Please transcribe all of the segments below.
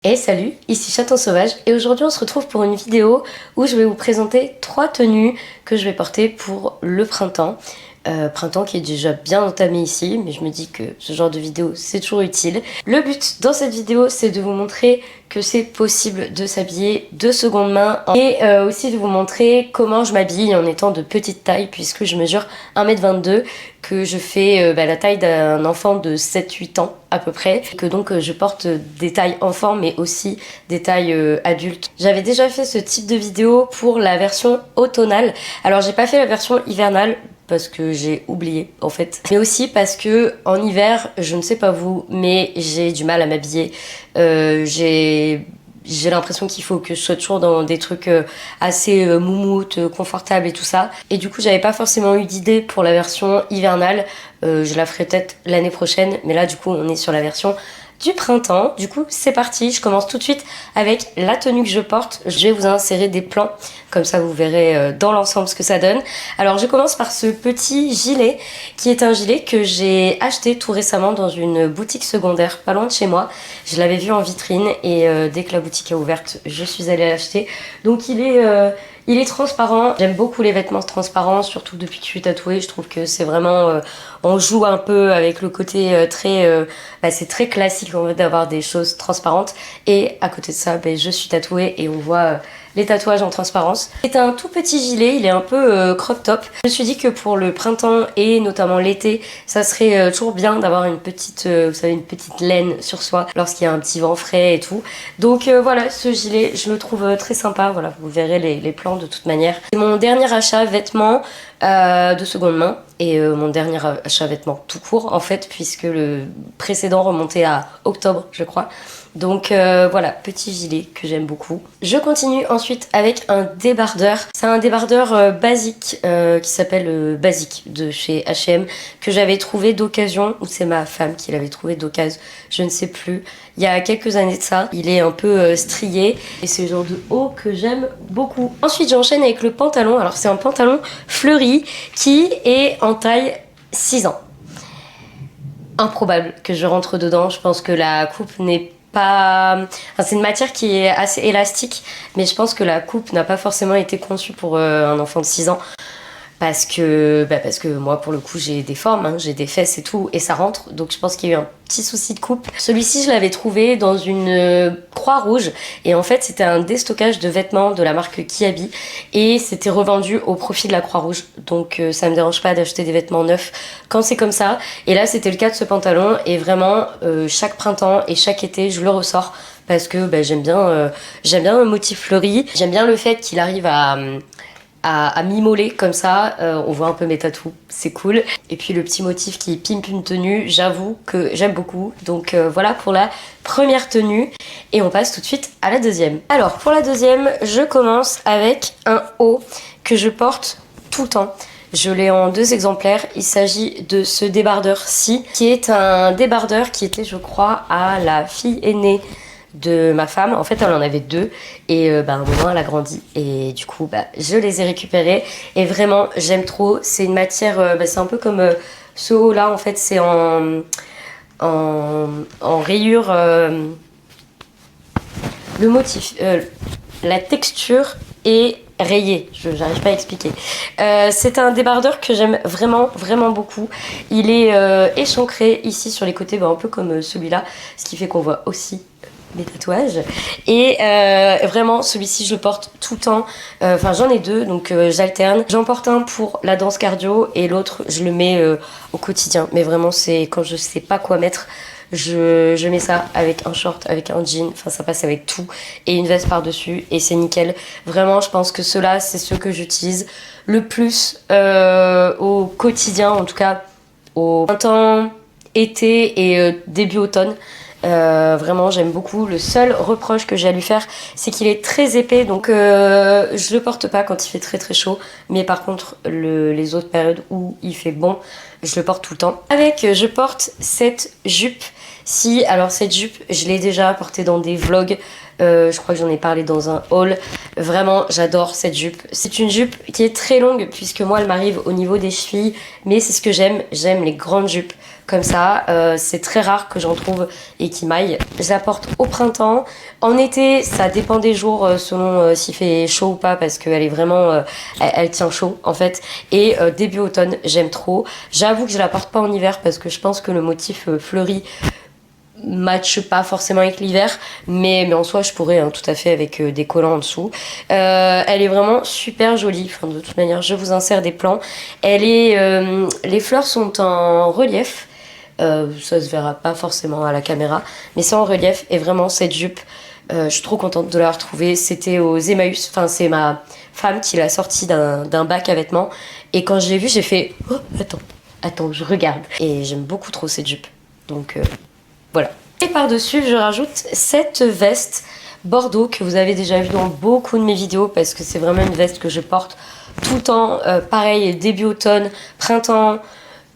Et salut, ici Chaton Sauvage et aujourd'hui on se retrouve pour une vidéo où je vais vous présenter 3 tenues que je vais porter pour le printemps. Printemps qui est déjà bien entamé ici, mais je me dis que ce genre de vidéo c'est toujours utile. Le but dans cette vidéo c'est de vous montrer que c'est possible de s'habiller de seconde main et aussi de vous montrer comment je m'habille en étant de petite taille puisque je mesure 1m22, que je fais la taille d'un enfant de 7-8 ans à peu près, que donc je porte des tailles enfants mais aussi des tailles adultes. J'avais déjà fait ce type de vidéo pour la version automnale, alors j'ai pas fait la version hivernale parce que j'ai oublié en fait, mais aussi parce que en hiver, je ne sais pas vous, mais j'ai du mal à m'habiller. J'ai l'impression qu'il faut que je sois toujours dans des trucs assez moumoutes, confortables et tout ça. Et du coup, j'avais pas forcément eu d'idée pour la version hivernale. Je la ferai peut-être l'année prochaine, mais là, du coup, on est sur la version du printemps. Du coup, c'est parti. Je commence tout de suite avec la tenue que je porte. Je vais vous insérer des plans, comme ça vous verrez dans l'ensemble ce que ça donne. Alors, je commence par ce petit gilet, qui est un gilet que j'ai acheté tout récemment dans une boutique secondaire, pas loin de chez moi. Je l'avais vu en vitrine et dès que la boutique est ouverte, je suis allée l'acheter. Donc, il est transparent. J'aime beaucoup les vêtements transparents, surtout depuis que je suis tatouée. Je trouve que c'est vraiment... on joue un peu avec le côté c'est très classique en fait d'avoir des choses transparentes. Et à côté de ça, je suis tatouée et on voit les tatouages en transparence. C'est un tout petit gilet, il est un peu crop top. Je me suis dit que pour le printemps et notamment l'été, ça serait toujours bien d'avoir une petite, vous savez, une petite laine sur soi lorsqu'il y a un petit vent frais et tout. Donc voilà, ce gilet, je le trouve très sympa. Voilà, vous verrez les plans de toute manière. C'est mon dernier achat vêtements de seconde main et mon dernier achat vêtements tout court en fait, puisque le précédent remontait à octobre je crois. Donc voilà, petit gilet que j'aime beaucoup. Je continue ensuite avec un débardeur. C'est un débardeur basique qui s'appelle Basique de chez H&M, que j'avais trouvé d'occasion, ou c'est ma femme qui l'avait trouvé d'occasion, je ne sais plus. Il y a quelques années de ça. Il est un peu strié et c'est le genre de haut que j'aime beaucoup. Ensuite j'enchaîne avec le pantalon. Alors c'est un pantalon fleuri qui est en taille 6 ans. Improbable que je rentre dedans. Je pense que la coupe n'est pas... Enfin, c'est une matière qui est assez élastique, mais je pense que la coupe n'a pas forcément été conçue pour un enfant de 6 ans. Parce que moi, pour le coup, j'ai des formes, hein, j'ai des fesses et tout, et ça rentre. Donc je pense qu'il y a eu un petit souci de coupe. Celui-ci, je l'avais trouvé dans une croix rouge. Et en fait, c'était un déstockage de vêtements de la marque Kiabi. Et c'était revendu au profit de la croix rouge. Donc ça me dérange pas d'acheter des vêtements neufs quand c'est comme ça. Et là, c'était le cas de ce pantalon. Et vraiment, chaque printemps et chaque été, je le ressors. Parce que j'aime bien le motif fleuri. J'aime bien le fait qu'il arrive à mimmoler comme ça, on voit un peu mes tatous, c'est cool. Et puis le petit motif qui pimpe une tenue, j'avoue que j'aime beaucoup. Donc voilà pour la première tenue. Et on passe tout de suite à la deuxième. Alors pour la deuxième, je commence avec un haut que je porte tout le temps. Je l'ai en 2 exemplaires. Il s'agit de ce débardeur-ci, qui est un débardeur qui était, je crois, à la fille aînée de ma femme. En fait elle en avait 2 et à un moment elle a grandi et du coup je les ai récupérés et vraiment j'aime trop. C'est une matière, c'est un peu comme ce haut là en fait, c'est en rayure, le motif, la texture est rayée, j'arrive pas à expliquer. C'est un débardeur que j'aime vraiment beaucoup. Il est échancré ici sur les côtés, un peu comme celui-là, ce qui fait qu'on voit aussi mes tatouages. Et vraiment celui-ci je le porte tout le temps. Enfin j'en ai 2 donc j'alterne. J'en porte un pour la danse cardio et l'autre je le mets au quotidien. Mais vraiment c'est quand je sais pas quoi mettre, je mets ça avec un short, avec un jean, enfin ça passe avec tout et une veste par dessus et c'est nickel. Vraiment je pense que ceux-là c'est ceux que j'utilise le plus au quotidien, en tout cas au printemps, été et début automne. Vraiment j'aime beaucoup. Le seul reproche que j'ai à lui faire, c'est qu'il est très épais, donc je le porte pas quand il fait très chaud, mais par contre les autres périodes où il fait bon, je le porte tout le temps. Je porte cette jupe ci. Alors cette jupe je l'ai déjà portée dans des vlogs, je crois que j'en ai parlé dans un haul. Vraiment j'adore cette jupe. C'est une jupe qui est très longue puisque moi elle m'arrive au niveau des chevilles, mais c'est ce que j'aime les grandes jupes comme ça. C'est très rare que j'en trouve et qui m'aille. Je la porte au printemps. En été, ça dépend des jours selon s'il fait chaud ou pas parce qu'elle est vraiment... elle tient chaud en fait. Et début automne, j'aime trop. J'avoue que je la porte pas en hiver parce que je pense que le motif fleuri matche pas forcément avec l'hiver, mais en soi je pourrais hein, tout à fait avec des collants en dessous. Elle est vraiment super jolie. Enfin, de toute manière, je vous insère des plans. Elle est, les fleurs sont en relief. Ça se verra pas forcément à la caméra, mais c'est en relief. Et vraiment cette jupe, je suis trop contente de la retrouver. C'était aux Emmaüs. Enfin, c'est ma femme qui l'a sortie d'un bac à vêtements. Et quand je l'ai vue, j'ai fait oh, attends, je regarde. Et j'aime beaucoup trop cette jupe. Donc voilà. Et par-dessus, je rajoute cette veste bordeaux que vous avez déjà vu dans beaucoup de mes vidéos parce que c'est vraiment une veste que je porte tout le temps. Pareil, début automne, printemps,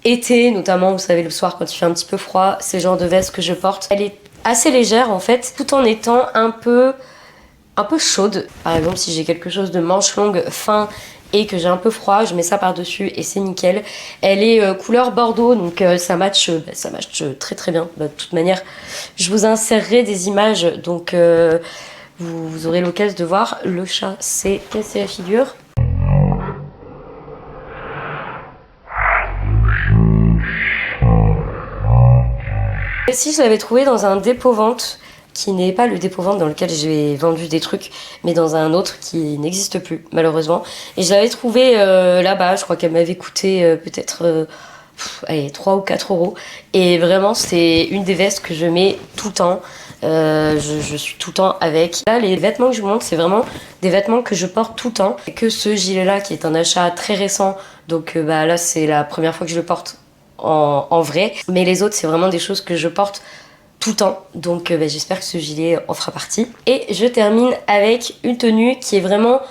été, notamment, vous savez, le soir quand il fait un petit peu froid, c'est le genre de veste que je porte. Elle est assez légère en fait, tout en étant un peu chaude. Par exemple, si j'ai quelque chose de manche longue, fin et que j'ai un peu froid, je mets ça par-dessus et c'est nickel. Elle est couleur bordeaux, donc ça match très très bien. De toute manière, je vous insérerai des images, donc vous aurez l'occasion de voir. Le chat s'est cassé la figure. Si je l'avais trouvé dans un dépôt-vente, qui n'est pas le dépôt-vente dans lequel j'ai vendu des trucs, mais dans un autre qui n'existe plus, malheureusement. Et je l'avais trouvé là-bas, je crois qu'elle m'avait coûté peut-être 3 ou 4 euros. Et vraiment, c'est une des vestes que je mets tout le temps. Je suis tout le temps avec. Là, les vêtements que je vous montre, c'est vraiment des vêtements que je porte tout le temps. Et que ce gilet-là, qui est un achat très récent, donc là, c'est la première fois que je le porte en vrai. Mais les autres, c'est vraiment des choses que je porte tout le temps, donc j'espère que ce gilet en fera partie. Et je termine avec une tenue qui est vraiment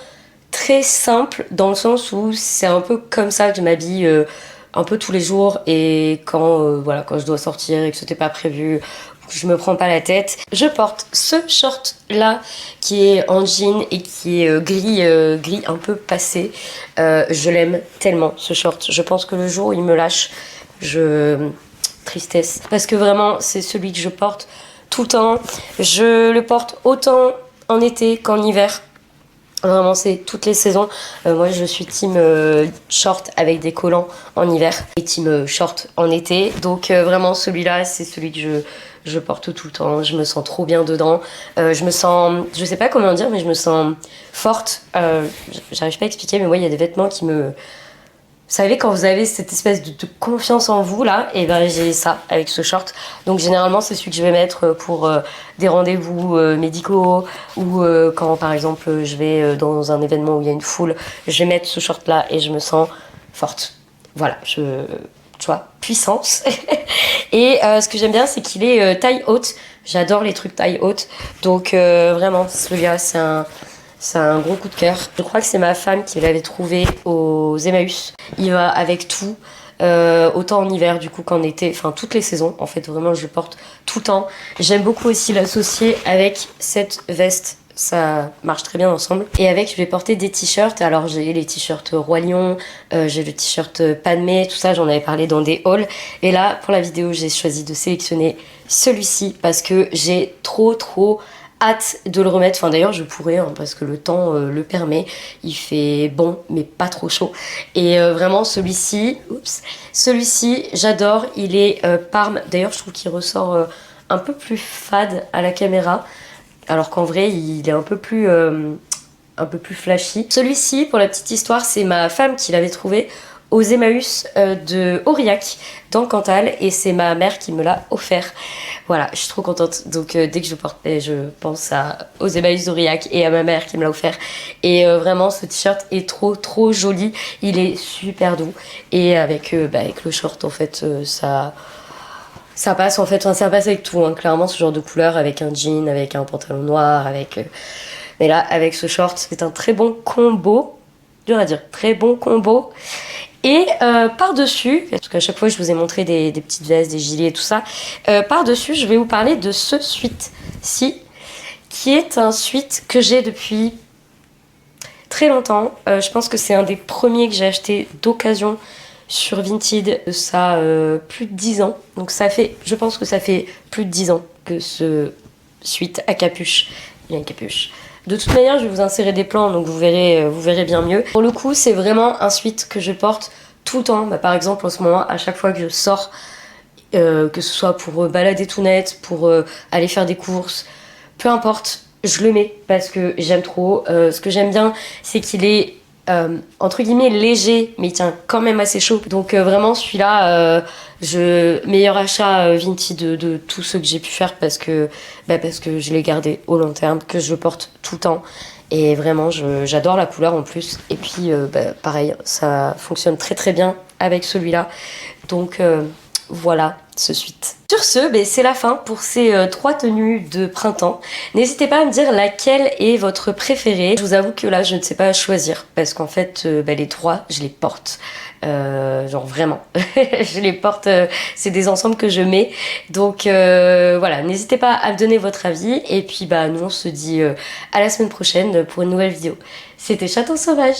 très simple dans le sens où c'est un peu comme ça que je m'habille un peu tous les jours et quand quand je dois sortir et que c'était pas prévu, je me prends pas la tête. Je porte ce short là qui est en jean et qui est gris un peu passé. Je l'aime tellement ce short. Je pense que le jour où il me lâche, tristesse, parce que vraiment c'est celui que je porte tout le temps. Je le porte autant en été qu'en hiver, vraiment c'est toutes les saisons. Moi je suis team short avec des collants en hiver et team short en été, donc vraiment celui-là c'est celui que je porte tout le temps. Je me sens trop bien dedans, je me sens, je sais pas comment dire, mais je me sens forte. J'arrive pas à expliquer, mais moi il y a des vêtements qui me... Vous savez, quand vous avez cette espèce de confiance en vous là, et ben j'ai ça avec ce short. Donc généralement c'est celui que je vais mettre pour des rendez-vous médicaux ou quand par exemple je vais dans un événement où il y a une foule, je vais mettre ce short là et je me sens forte. Voilà, tu vois, puissance. Et ce que j'aime bien, c'est qu'il est taille haute. J'adore les trucs taille haute. Donc vraiment, celui-là c'est un gros coup de cœur. Je crois que c'est ma femme qui l'avait trouvé aux Emmaüs. Il va avec tout, autant en hiver du coup qu'en été, enfin toutes les saisons. En fait, vraiment, je le porte tout le temps. J'aime beaucoup aussi l'associer avec cette veste. Ça marche très bien ensemble. Et avec, je vais porter des t-shirts. Alors, j'ai les t-shirts Roi Lion, j'ai le t-shirt Padmé, tout ça, j'en avais parlé dans des hauls. Et là, pour la vidéo, j'ai choisi de sélectionner celui-ci parce que j'ai trop hâte de le remettre. Enfin d'ailleurs je pourrais parce que le temps le permet. Il fait bon mais pas trop chaud. Et vraiment celui-ci j'adore. Il est Parme. D'ailleurs je trouve qu'il ressort un peu plus fade à la caméra. Alors qu'en vrai il est un peu plus flashy. Celui-ci, pour la petite histoire, c'est ma femme qui l'avait trouvé aux Emmaüs de Aurillac dans le Cantal et c'est ma mère qui me l'a offert. Voilà, je suis trop contente. Donc dès que je porte, je pense aux Emmaüs d'Aurillac et à ma mère qui me l'a offert. Et vraiment, ce t-shirt est trop joli. Il est super doux et avec le short en fait, ça passe en fait. Enfin, ça passe avec tout. Hein. Clairement, ce genre de couleur avec un jean, avec un pantalon noir, avec. Mais là, avec ce short, c'est un très bon combo. Dur à dire, très bon combo. Et par-dessus, parce qu'à chaque fois je vous ai montré des petites vestes, des gilets et tout ça, par-dessus je vais vous parler de ce sweat-ci, qui est un sweat que j'ai depuis très longtemps. Je pense que c'est un des premiers que j'ai acheté d'occasion sur Vinted, ça plus de 10 ans. Donc je pense que ça fait plus de 10 ans que ce sweat à capuche. Il y a une capuche. De toute manière, je vais vous insérer des plans, donc vous verrez bien mieux. Pour le coup, c'est vraiment un sweat que je porte tout le temps. Bah, par exemple, en ce moment, à chaque fois que je sors, que ce soit pour balader tout net, pour aller faire des courses, peu importe, je le mets parce que j'aime trop. Ce que j'aime bien, c'est qu'il est entre guillemets léger, mais il tient quand même assez chaud. Donc vraiment, celui-là, meilleur achat Vinted de tous ceux que j'ai pu faire parce que je l'ai gardé au long terme, que je le porte tout le temps. Et vraiment, j'adore la couleur en plus. Et puis, pareil, ça fonctionne très très bien avec celui-là. Donc voilà, ce suite. Sur ce, c'est la fin pour ces 3 tenues de printemps. N'hésitez pas à me dire laquelle est votre préférée. Je vous avoue que là, je ne sais pas choisir parce qu'en fait, les 3, je les porte. Genre vraiment, je les porte, c'est des ensembles que je mets. Donc voilà, n'hésitez pas à me donner votre avis. Et puis nous, on se dit à la semaine prochaine pour une nouvelle vidéo. C'était Chaton Sauvage.